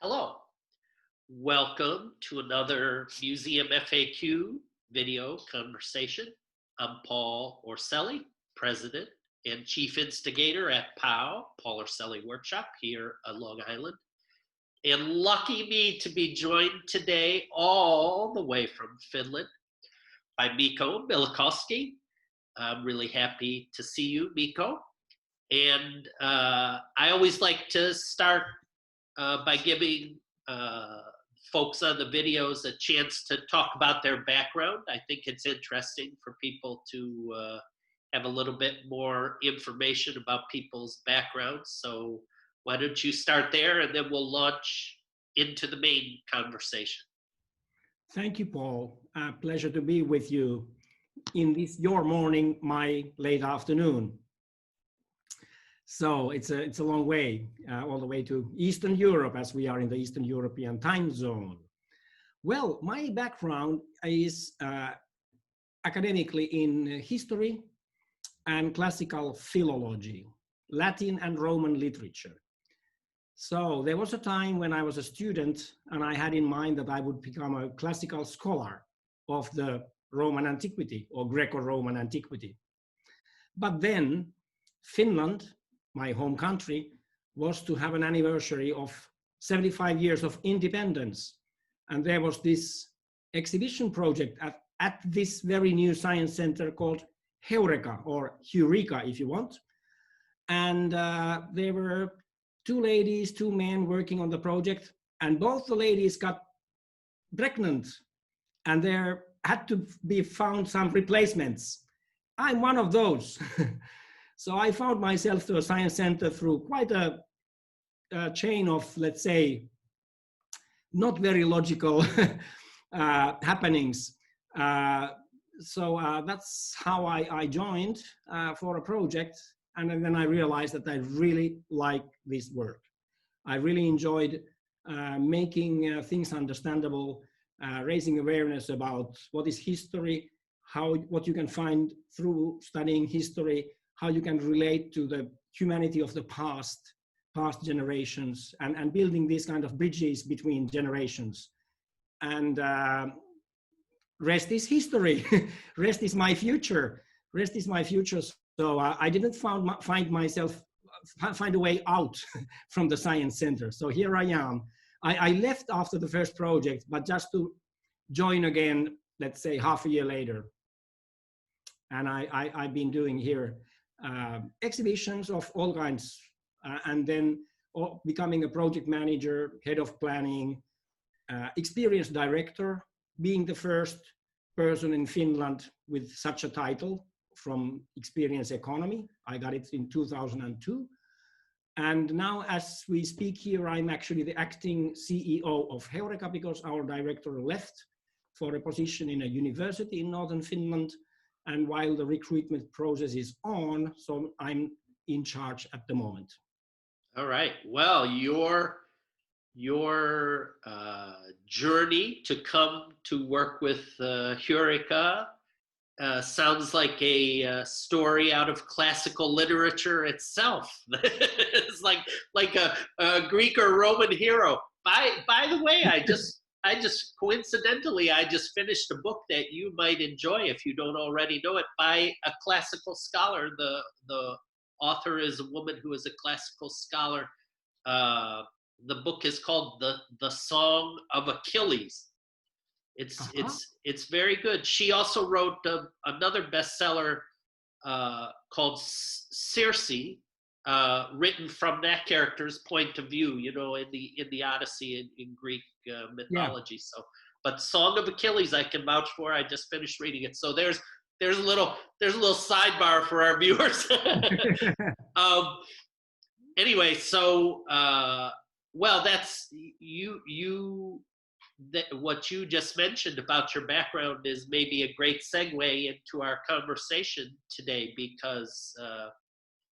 Hello, welcome to another Museum FAQ video conversation. I'm Paul Orselli, President and Chief Instigator at POW, Paul Orselli Workshop here on Long Island. And lucky me to be joined today all the way from Finland by Mikko Myllykoski. I'm really happy to see you, Mikko. And I always like to start by giving folks on the videos a chance to talk about their background. I think it's interesting for people to have a little bit more information about people's backgrounds. So why don't you start there and then we'll launch into the main conversation. Thank you, Paul. Pleasure to be with you in this your morning, my late afternoon. So it's a long way, all the way to Eastern Europe, as we are in the Eastern European time zone. Well, my background is academically in history and classical philology, Latin and Roman literature. So there was a time when I was a student and I had in mind that I would become a classical scholar of the Roman antiquity or Greco-Roman antiquity. But then Finland, my home country, was to have an anniversary of 75 years of independence. And there was this exhibition project at this very new science center called Heureka, or Eureka if you want. And there were two ladies, two men working on the project, and both the ladies got pregnant and there had to be found some replacements. I'm one of those. So I found myself to a science center through quite a chain of, let's say, not very logical happenings. So that's how I joined for a project. And then I realized that I really like this work. I really enjoyed making things understandable, raising awareness about what is history, what you can find through studying history, how you can relate to the humanity of the past generations, and building these kind of bridges between generations. And rest is history. Rest is my future. Rest is my future. So I didn't find a way out from the science center. So here I am. I left after the first project, but just to join again, let's say half a year later. And I've been doing here exhibitions of all kinds, and then becoming a project manager, head of planning, experienced director, being the first person in Finland with such a title from Experience Economy. I got it in 2002. And now as we speak here, I'm actually the acting CEO of Heureka because our director left for a position in a university in northern Finland. And while the recruitment process is on, so I'm in charge at the moment. All right. Well, your journey to come to work with Heureka sounds like a story out of classical literature itself. It's like a Greek or Roman hero. By the way, I just coincidentally, I just finished a book that you might enjoy if you don't already know it, by a classical scholar. The author is a woman who is a classical scholar. The book is called The Song of Achilles. It's very good. She also wrote another bestseller called Circe, written from that character's point of view, you know, in the Odyssey in Greek mythology. Yeah. So, but Song of Achilles, I can vouch for. I just finished reading it. So there's a little sidebar for our viewers. Anyway, so well, that's what you just mentioned about your background is maybe a great segue into our conversation today, because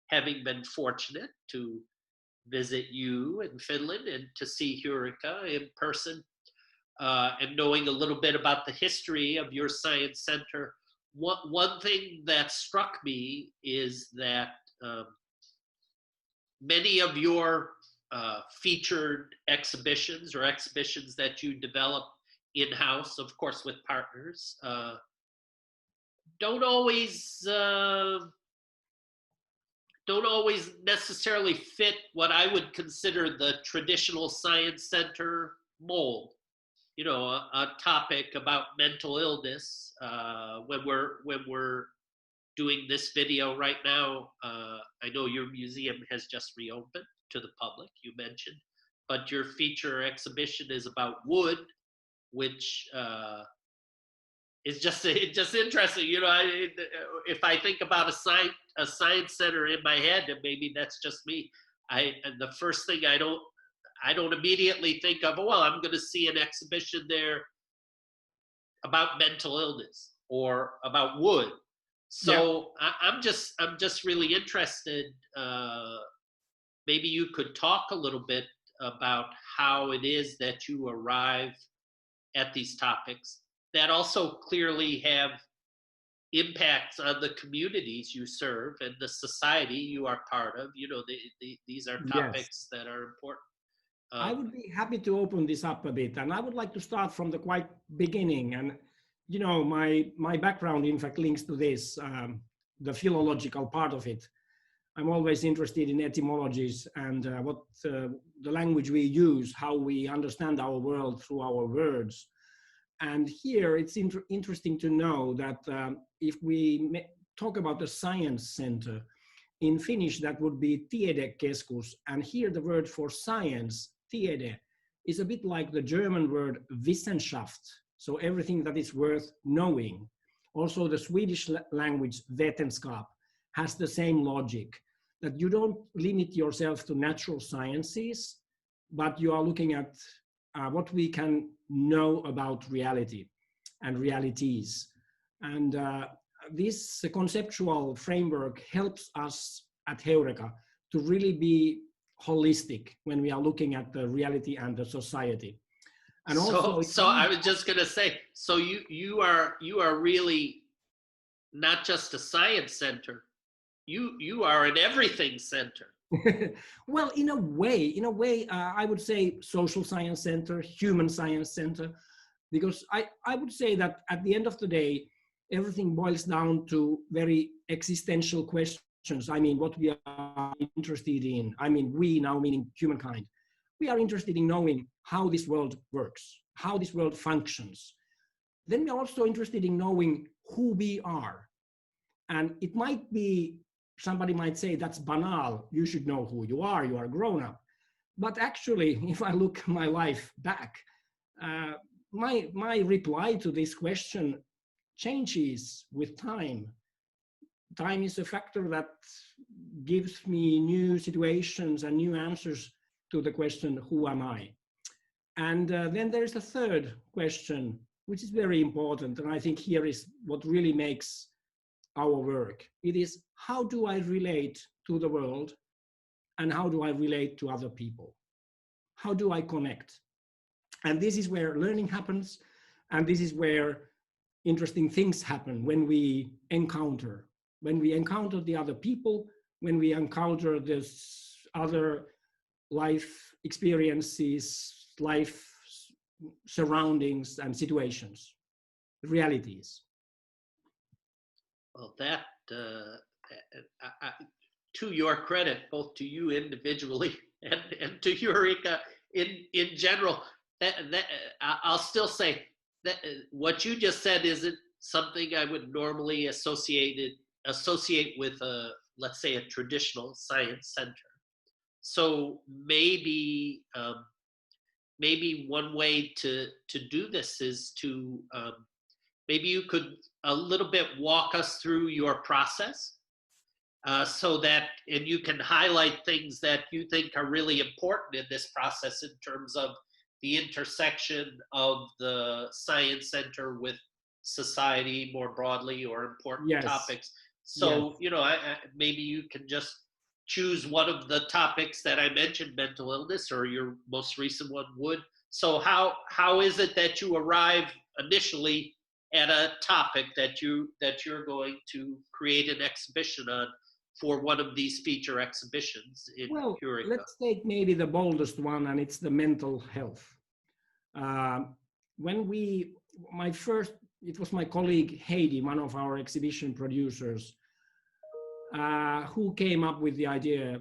having been fortunate to visit you in Finland and to see Heureka in person, and knowing a little bit about the history of your science center, one thing that struck me is that many of your featured exhibitions or exhibitions that you develop in-house, of course, with partners, don't always necessarily fit what I would consider the traditional science center mold. You know, a topic about mental illness. When we're doing this video right now, I know your museum has just reopened to the public, you mentioned, but your feature exhibition is about wood, which is just interesting. You know, if I think about a science center in my head, and maybe that's just me, and the first thing I don't immediately think of, well, I'm going to see an exhibition there about mental illness or about wood. So yeah. I'm just really interested. Maybe you could talk a little bit about how it is that you arrive at these topics that also clearly have impacts on the communities you serve and the society you are part of. You know, these are topics that are important. I would be happy to open this up a bit, and I would like to start from the quite beginning. And you know, my background in fact links to this, the philological part of it. I'm always interested in etymologies and what the language we use, how we understand our world through our words. And here it's interesting to know that if we talk about the science center, in Finnish that would be tiedekeskus, and here the word for science, tiede, is a bit like the German word Wissenschaft, so everything that is worth knowing. Also the Swedish language vetenskap has the same logic, that you don't limit yourself to natural sciences, but you are looking at what we can know about reality and realities. And this conceptual framework helps us at Heureka to really be holistic when we are looking at the reality and the society. And also, so I was just going to say, so you are really not just a science center. You are an everything center. Well, in a way, I would say social science center, human science center, because I would say that at the end of the day, everything boils down to very existential questions. I mean, what we are interested in. I mean, we now meaning humankind. We are interested in knowing how this world works, how this world functions. Then we are also interested in knowing who we are. And it might be, somebody might say that's banal, you should know who you are grown up. But actually, if I look my life back, my reply to this question changes with time. Time is a factor that gives me new situations and new answers to the question, who am I? And then there's a third question, which is very important. And I think here is what really makes our work. It is, how do I relate to the world and how do I relate to other people? How do I connect? And this is where learning happens. And this is where interesting things happen when we encounter the other people, when we encounter this other life experiences, life surroundings and situations, realities. Well, that, to your credit, both to you individually and to Eureka in general, that I'll still say that what you just said isn't something I would normally associate with let's say a traditional science center. So maybe one way to do this is to maybe you could a little bit walk us through your process so that, and you can highlight things that you think are really important in this process in terms of the intersection of the science center with society more broadly or important topics. So, you know, maybe you can just choose one of the topics that I mentioned, mental illness, or your most recent one would. So how is it that you arrive initially at a topic that you're going to create an exhibition on for one of these feature exhibitions in Well, Eureka? let's take maybe the boldest one, and it's the mental health. It was my colleague Heidi, one of our exhibition producers, who came up with the idea,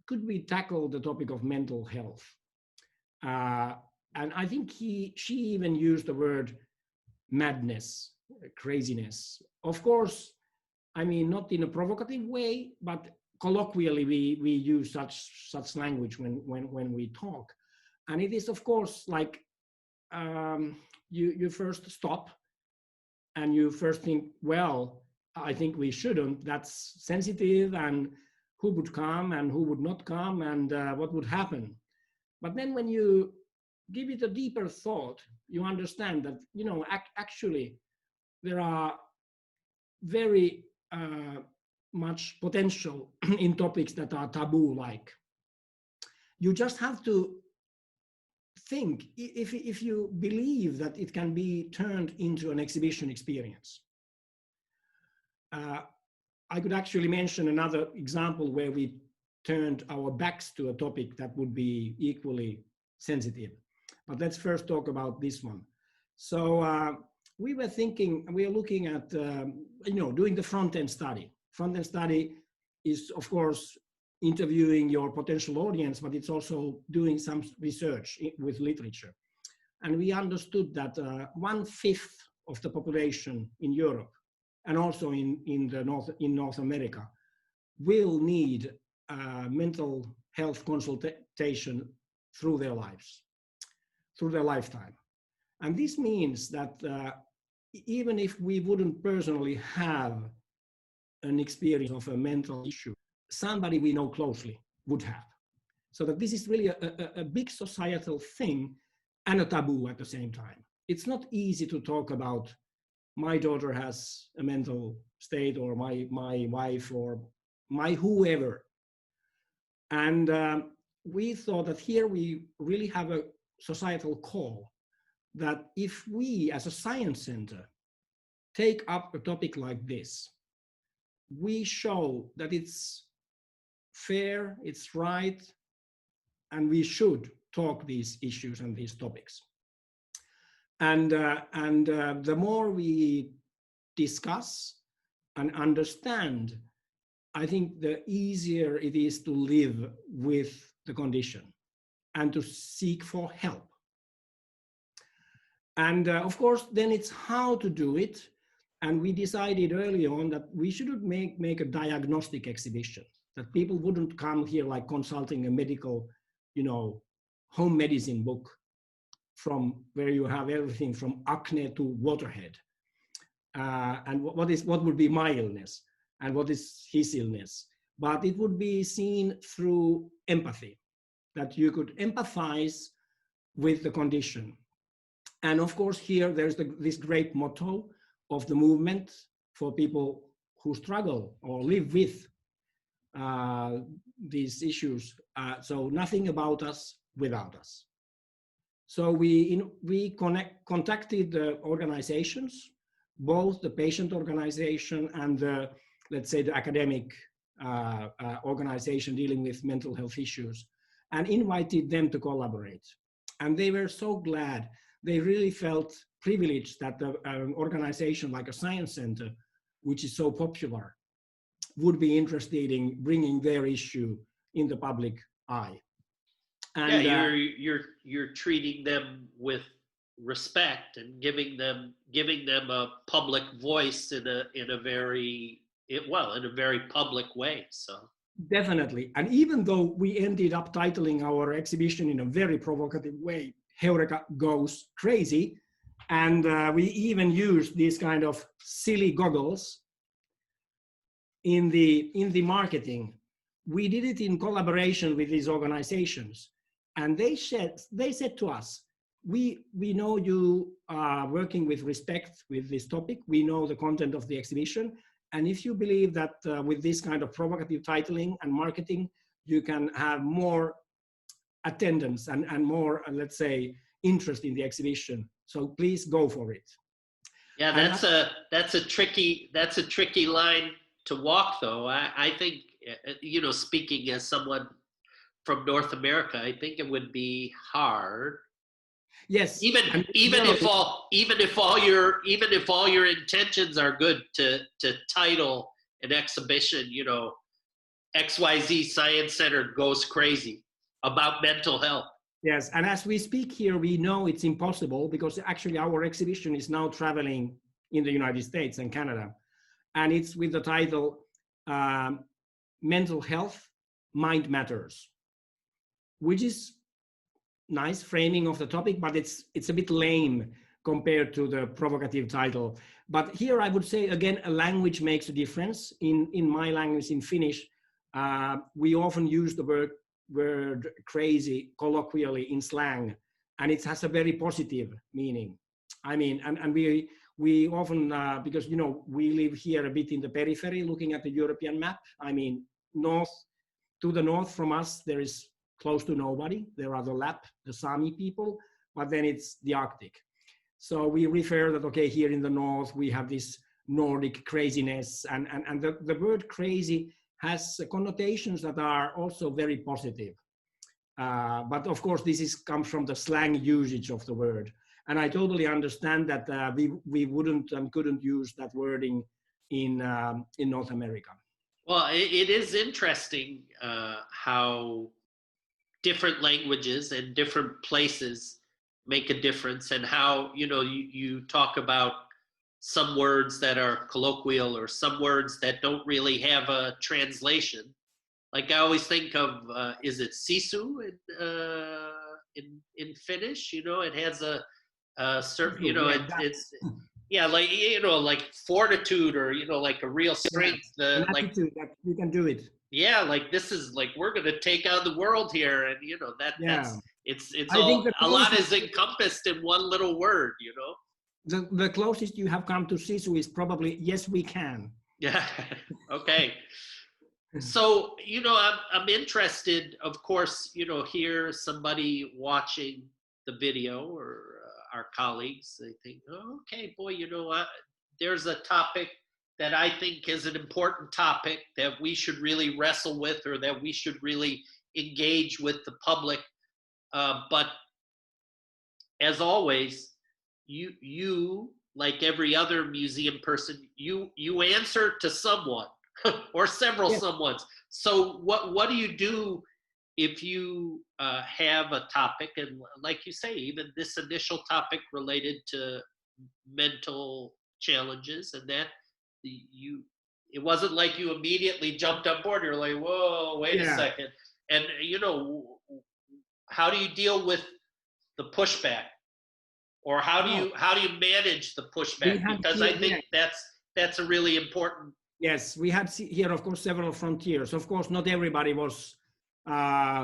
could we tackle the topic of mental health? And I think she even used the word madness, craziness. Of course, I mean, not in a provocative way, but colloquially we use such language when we talk. And it is, of course, like you first stop and you first think, well, I think we shouldn't. That's sensitive, and who would come and who would not come, and what would happen. But then when you give it a deeper thought, you understand that, you know, actually there are very much potential in topics that are taboo-like. You just have to think if you believe that it can be turned into an exhibition experience. I could actually mention another example where we turned our backs to a topic that would be equally sensitive. But let's first talk about this one. So we are looking at, doing the front-end study. Front-end study is, of course, interviewing your potential audience, but it's also doing some research with literature. And we understood that 1/5 of the population in Europe and also in North America will need mental health consultation through their lives, through their lifetime. And this means that even if we wouldn't personally have an experience of a mental issue, somebody we know closely would have. So that this is really a big societal thing and a taboo at the same time. It's not easy to talk about my daughter has a mental state, or my wife, or my whoever. And we thought that here we really have a societal call that if we as a science center take up a topic like this, we show that it's fair, it's right, and we should talk these issues and these topics. And the more we discuss and understand, I think the easier it is to live with the condition and to seek for help. And of course, then it's how to do it. And we decided early on that we shouldn't make a diagnostic exhibition, that people wouldn't come here like consulting a medical, home medicine book from where you have everything from acne to waterhead. And what would be my illness and what is his illness. But it would be seen through empathy, that you could empathize with the condition. And of course, here there's this great motto of the movement for people who struggle or live with these issues. So nothing about us without us. So we contacted the organizations, both the patient organization and the, let's say, the academic organization dealing with mental health issues, and invited them to collaborate. And they were so glad. They really felt privileged that an organization like a science center, which is so popular, would be interested in bringing their issue in the public eye. And you're treating them with respect and giving them a public voice in a very public way. So definitely. And even though we ended up titling our exhibition in a very provocative way, Heureka Goes Crazy, and we even used these kind of silly goggles in the marketing. We did it in collaboration with these organizations, and they said to us, we know you are working with respect with this topic. We know the content of the exhibition, and if you believe that with this kind of provocative titling and marketing, you can have more attendance and more, let's say, interest in the exhibition. So please go for it. Yeah, that's a tricky line to walk, though. I think, speaking as someone from North America, I think it would be hard. Yes, Even and even well, if all your intentions are good, to title an exhibition, XYZ Science Center goes crazy about mental health. yes, and as we speak here, we know it's impossible because actually our exhibition is now traveling in the United States and Canada, and it's with the title Mental Health, Mind Matters, which is nice framing of the topic, but it's a bit lame compared to the provocative title. But here I would say, again, a language makes a difference. In my language, in Finnish, we often use the word crazy colloquially in slang, and it has a very positive meaning. I mean, and we often, because, we live here a bit in the periphery, looking at the European map. I mean, to the north from us, there is close to nobody. There are the Lap, the Sami people, but then it's the Arctic. So we refer that, okay, here in the north, we have this Nordic craziness, and the word crazy has connotations that are also very positive. But of course, this comes from the slang usage of the word. And I totally understand that we wouldn't and couldn't use that wording in North America. Well, it is interesting how different languages and different places make a difference, and how, you talk about some words that are colloquial or some words that don't really have a translation. Like I always think of, is it sisu in Finnish? It has a certain, it's yeah, like, like fortitude, or, like a real strength. An attitude that you can do it. Yeah, like this is like, we're going to take on the world here, and that's it's all, a lot is encompassed in one little word. The closest you have come to sisu is probably yes, we can. Yeah. Okay. So, I'm interested, of course, here somebody watching the video, or our colleagues, they think, oh, okay, boy, there's a topic that I think is an important topic that we should really wrestle with, or that we should really engage with the public. But as always, you like every other museum person, you answer to someone or several someones. So what do you do if you have a topic, and like you say, even this initial topic related to mental challenges, and that it wasn't like you immediately jumped on board. You're like, whoa, wait a second. And how do you deal with the pushback, or how do you manage the pushback? Because I think that's a really important. Yes, we had here, of course, several frontiers. Of course, not everybody was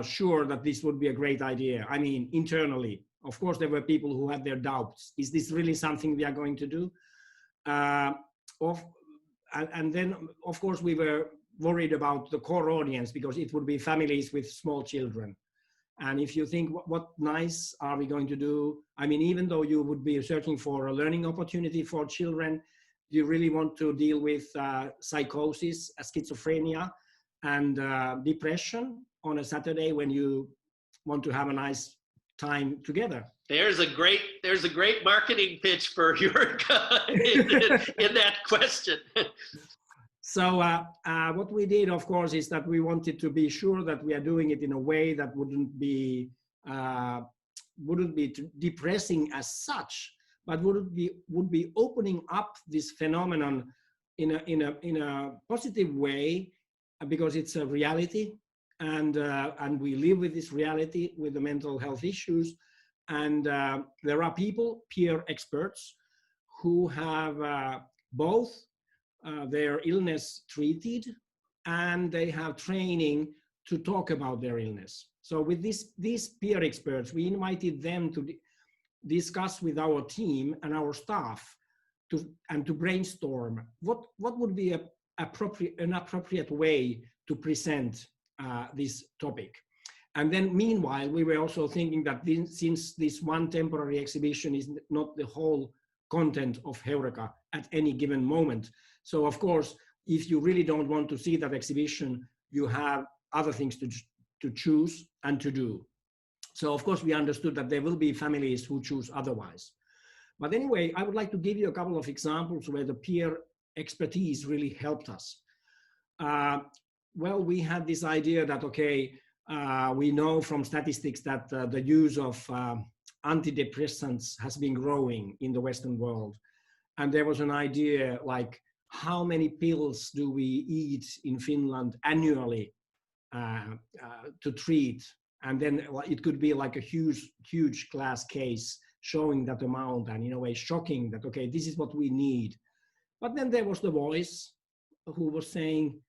sure that this would be a great idea. I mean, internally, of course, there were people who had their doubts. Is this really something we are going to do? And then, of course, we were worried about the core audience, because it would be families with small children. And if you think, what nice are we going to do? I mean, even though you would be searching for a learning opportunity for children, you really want to deal with psychosis, schizophrenia, and depression on a Saturday when you want to have a nice time together. There's a great marketing pitch for Eureka in that question. So what we did, of course, is that we wanted to be sure that we are doing it in a way that wouldn't be depressing as such, but would be opening up this phenomenon in a positive way, because it's a reality, and we live with this reality, with the mental health issues, and there are people, peer experts, who have both their illness treated, and they have training to talk about their illness. So with these peer experts, we invited them to discuss with our team and our staff to brainstorm what would be an appropriate way to present this topic. And then meanwhile, we were also thinking that since this one temporary exhibition is not the whole content of Heureka at any given moment, so of course if you really don't want to see that exhibition, you have other things to choose and to do. So of course we understood that there will be families who choose otherwise. But anyway, I would like to give you a couple of examples where the peer expertise really helped us. Well, we had this idea that, okay, we know from statistics that the use of antidepressants has been growing in the Western world. And there was an idea like, how many pills do we eat in Finland annually to treat? And then it could be like a huge class case showing that amount, and in a way shocking that, okay, this is what we need. But then there was the voice who was saying,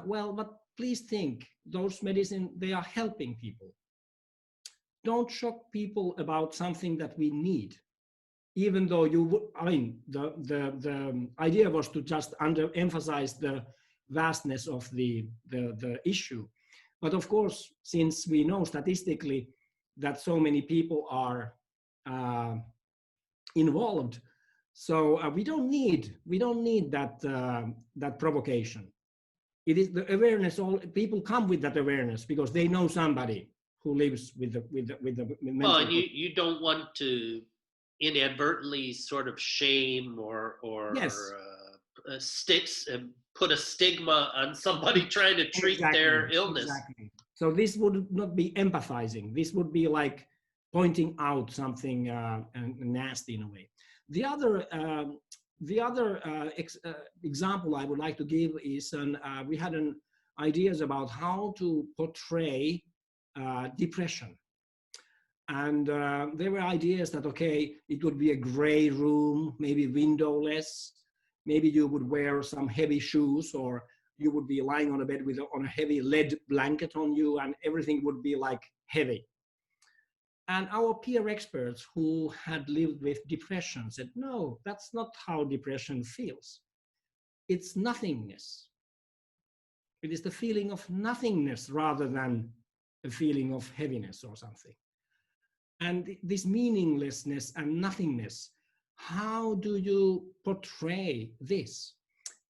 well, but please think, those medicines, they are helping people. Don't shock people about something that we need. Even though you would, I mean, the idea was to just emphasize the vastness of the issue. But of course, since we know statistically that so many people are involved, so we don't need that provocation. It is the awareness. All people come with that awareness because they know somebody who lives with the mental. Well, you don't want to inadvertently sort of shame or yes. Put a stigma on somebody trying to treat their illness. Exactly. So this would not be empathizing. This would be like pointing out something nasty in a way. The other example I would like to give is we had ideas about how to portray depression. And there were ideas that, okay, it would be a gray room, maybe windowless. Maybe you would wear some heavy shoes, or you would be lying on a bed on a heavy lead blanket on you, and everything would be like heavy. And our peer experts who had lived with depression said, no, that's not how depression feels. It's nothingness. It is the feeling of nothingness rather than a feeling of heaviness or something. And this meaninglessness and nothingness, how do you portray this?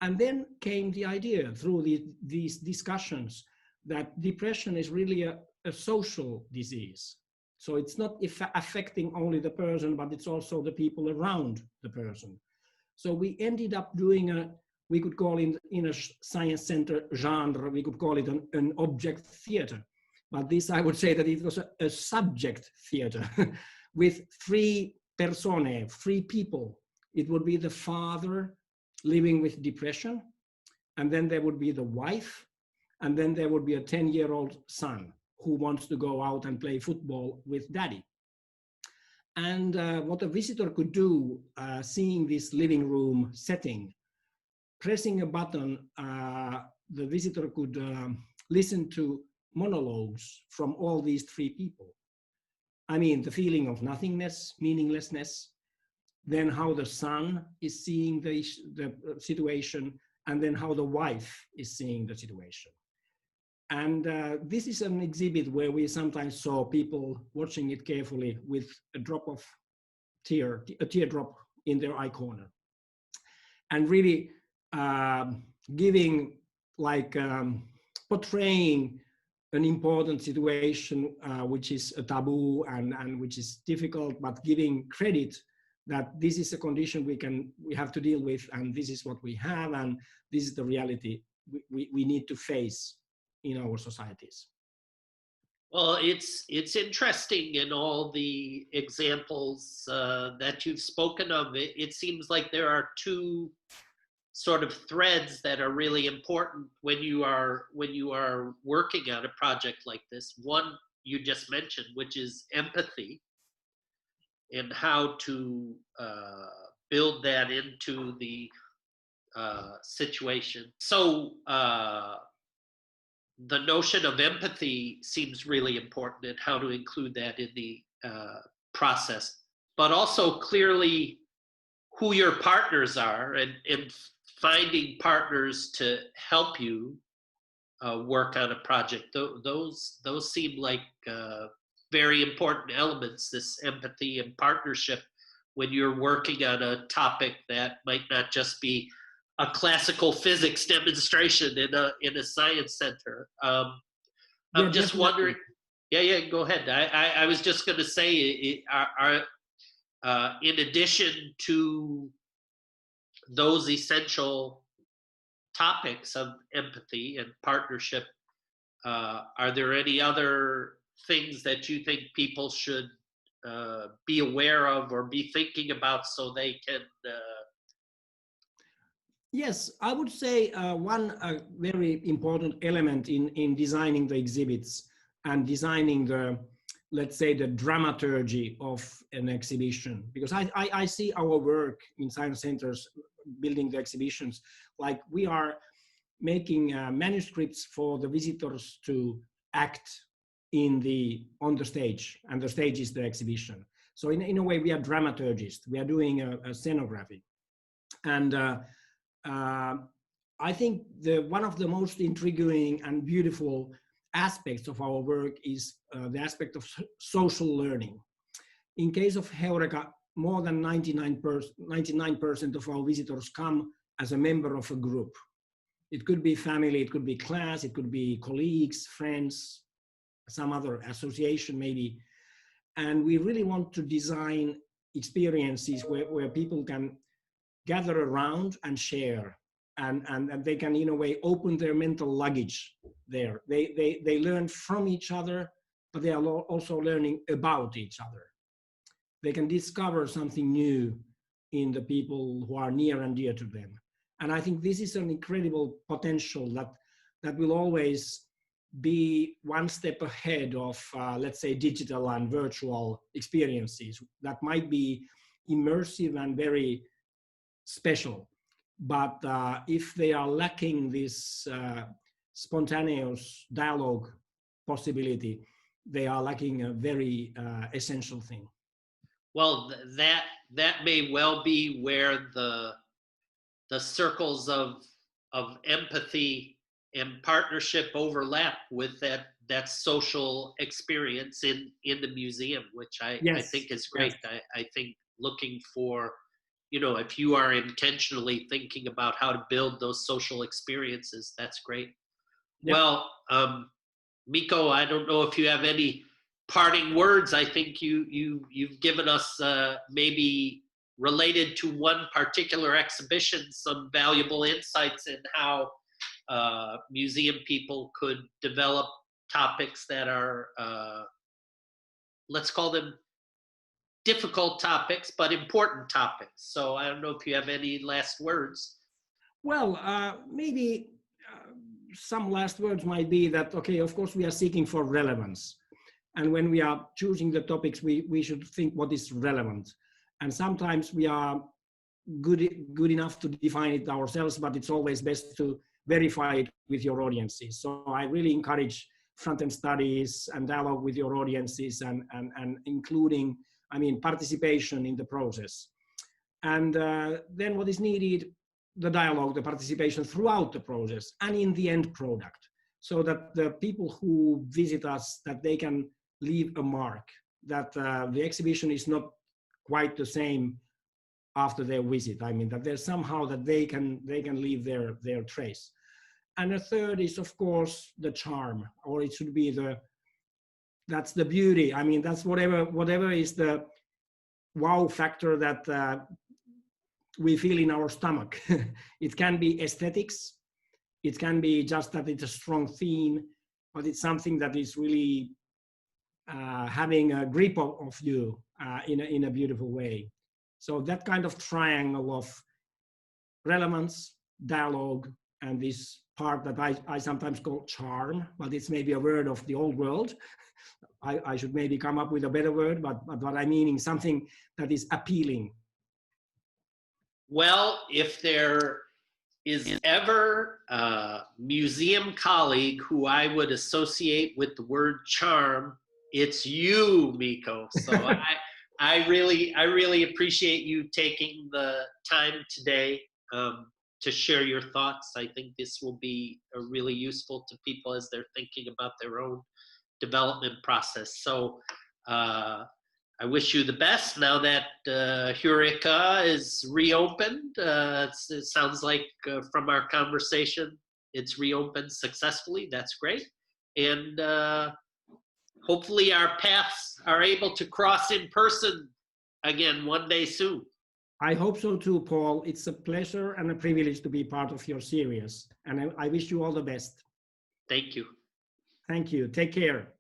And then came the idea through these discussions that depression is really a social disease. So it's not affecting only the person, but it's also the people around the person. So we ended up doing we could call it in a science center genre, we could call it an object theater. But this, I would say that it was a subject theater with three personae, three people. It would be the father living with depression, and then there would be the wife, and then there would be a 10-year-old son who wants to go out and play football with daddy. And what a visitor could do, seeing this living room setting, pressing a button, the visitor could listen to monologues from all these three people. I mean, the feeling of nothingness, meaninglessness, then how the son is seeing the situation, and then how the wife is seeing the situation. And this is an exhibit where we sometimes saw people watching it carefully with a teardrop in their eye corner. And really giving, like, portraying an important situation which is a taboo and which is difficult, but giving credit that this is a condition we have to deal with, and this is what we have, and this is the reality we need to face in our societies. Well, it's interesting in all the examples that you've spoken of. It seems like there are two sort of threads that are really important when you are working on a project like this. One you just mentioned, which is empathy, and how to build that into the situation. So the notion of empathy seems really important, and how to include that in the process, but also clearly who your partners are, and finding partners to help you work on a project. Those seem like very important elements, this empathy and partnership, when you're working on a topic that might not just be a classical physics demonstration in a science center. I'm Yeah, just definitely. wondering. Yeah, go ahead. I was just going to say, in addition to those essential topics of empathy and partnership, are there any other things that you think people should be aware of or be thinking about so they can? Yes, I would say one very important element in designing the exhibits and designing the, let's say, the dramaturgy of an exhibition, because I see our work in science centers building the exhibitions like we are making manuscripts for the visitors to act on the stage, and the stage is the exhibition. So in a way, we are dramaturgists. We are doing a scenography, and I think one of the most intriguing and beautiful aspects of our work is the aspect of social learning. In case of Heureka, more than 99% of our visitors come as a member of a group. It could be family, it could be class, it could be colleagues, friends, some other association maybe. And we really want to design experiences where people can gather around and share, and they can, in a way, open their mental luggage there. They learn from each other, but they are also learning about each other. They can discover something new in the people who are near and dear to them. And I think this is an incredible potential that will always be one step ahead of, let's say, digital and virtual experiences that might be immersive and very special. But if they are lacking this spontaneous dialogue possibility, they are lacking a very essential thing. Well, that may well be where the circles of empathy and partnership overlap with that social experience in the museum, which I think is great. Yes. I think looking for, if you are intentionally thinking about how to build those social experiences, that's great. Yep. Well, Mikko, I don't know if you have any parting words. I think you've given us maybe related to one particular exhibition some valuable insights in how museum people could develop topics that are, let's call them difficult topics, but important topics. So I don't know if you have any last words. Well, maybe some last words might be that, okay, of course, we are seeking for relevance. And when we are choosing the topics, we should think what is relevant. And sometimes we are good enough to define it ourselves, but it's always best to verify it with your audiences. So I really encourage front-end studies and dialogue with your audiences, and including, participation in the process. And then what is needed, the dialogue, the participation throughout the process and in the end product, so that the people who visit us, that they can leave a mark, that the exhibition is not quite the same after their visit. That there's somehow that they can leave their trace. And the third is, of course, the charm, or it should be that's the beauty. That's whatever is the wow factor that we feel in our stomach. It can be aesthetics. It can be just that it's a strong theme, but it's something that is really having a grip of you in a beautiful way. So that kind of triangle of relevance, dialogue, and this part that I sometimes call charm, but it's maybe a word of the old world. I should maybe come up with a better word, but what I mean is something that is appealing. Well, if there is ever a museum colleague who I would associate with the word charm, it's you, Mikko. So I really appreciate you taking the time today to share your thoughts. I think this will be really useful to people as they're thinking about their own development process. So I wish you the best now that Heureka is reopened. It sounds like from our conversation, it's reopened successfully. That's great. And hopefully our paths are able to cross in person again one day soon. I hope so too, Paul. It's a pleasure and a privilege to be part of your series. And I wish you all the best. Thank you. Thank you. Take care.